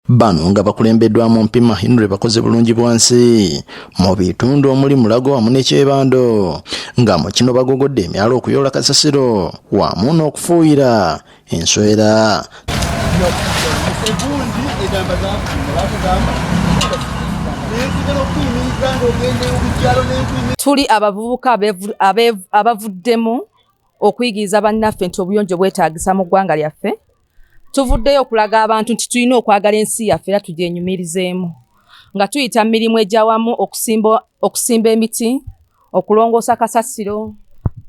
Bano nga bakulembeddwamu Mpima Henry bakoze bulungi bwansi mu bitundu omuli Mulago wamu n'Ekyebando nga mu kino bagogodde emyalo okuyoola kasasiro wamu n'okufuuyira enswera. Tuli abavubuka abavuddemu okuyigiriza bannaffe nti obuyonjo bwetaagisa mu ggwanga lyaffe. Tuvuddeyo okulaga abantu nti tulina okwagala ensi yaffe era tugyenyumirizeemu nga tuyita mirimu egyawamu okusimba emiti, okulongoosa kasasiro,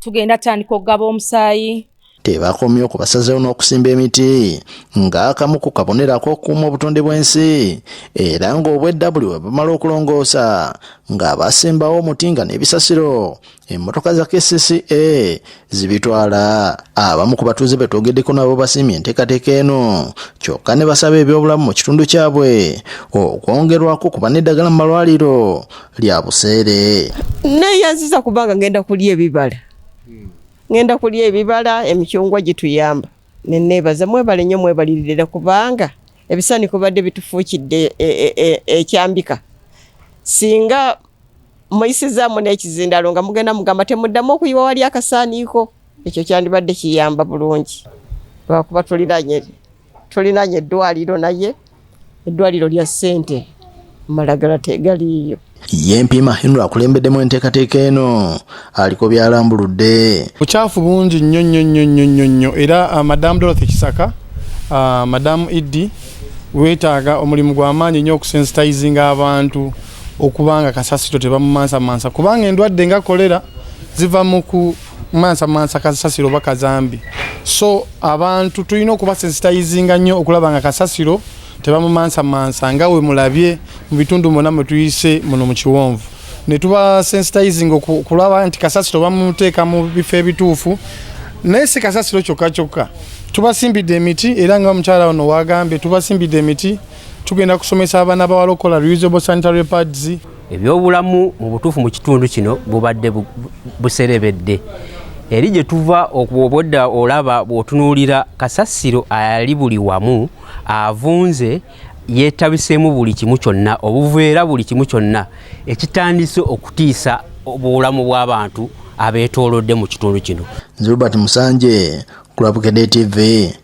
tugenda tandika okugaba omusaayi. Tebakomye okubasazeewo n'okusimba emiti ng'akamu ku kabonerako okukuuma obutonde bw'ensi era ng'obwedda buli we bamala okulongoosa ng'abasimbawo omuti nga n'ebisasiro emmotoka za KCCA zibitwala. Abamu ku batuuze be twogeddeko nabo basiimye enteekateeka eno kyokka ne basaba ebyobulamu mu kitundu kyabwe okwongerwako kuba n'eddagala mu malwaliro lya buseere. Neeyanziza kubanga ngenda kulya ebibala. Ngenda kulya ebibala, emikyungwa gituyamba. Neneebaza mwebale nnyo mwebalirira kubanga ebisani kubadde bitufuukidde ekyambika. Singa muyisizaamu n'ekizindalo nga mugenda mugamba temuddamu okuyiwa wali akasaaniiko, ekyo kyandibadde kiyamba bulungi. Lwakuba tulinaanye eddwaliro naye eddwaliro lya ssente malagala tegaliiyo. Ye Mpima Henry akulembeddemu enteekateeka eno aliko byalambuludde. Bucaafu bungi nnyo era Madamu Dorothy Kisaka, Madamu Idi weetaaga omulimu gw'amaanyi nnyo okusensitizinga abantu okubanga kasasiro tebamumansa kubanga endwadde nga kolera ziva mu kumansa kasasiro oba kazambi. So abantu tulina okubasensitizinga nnyo okulaba nga kasasiro tebamumansa nga we mulabye mu bitundu mwonna mwe tuyise muno mu Kiwonvu. Ne tuba sensitizing okulaba nti kasasiro bamuteeka mu bifo ebituufu naye si kasasiro kyokka. Tubasimbidde emiti era nga omukyala ono wagambye tubasimbidde emiti, tugenda kusomesa abaana bawala okola reusable sanitary pads. Ebyobulamu mu butuufu mu kitundu kino bubadde buserebedde. Eri gye tuva okubodda olaba bw'otunuulira kasasiro ali buli wamu avunze yeetabiseemu buli kimu kyonna obuveera buli kimu kyonna ekitandise okutiisa obulamu bw'abantu abeetoolodde mu kitundu kino. Zubert Musanje, Kulabukedde TV.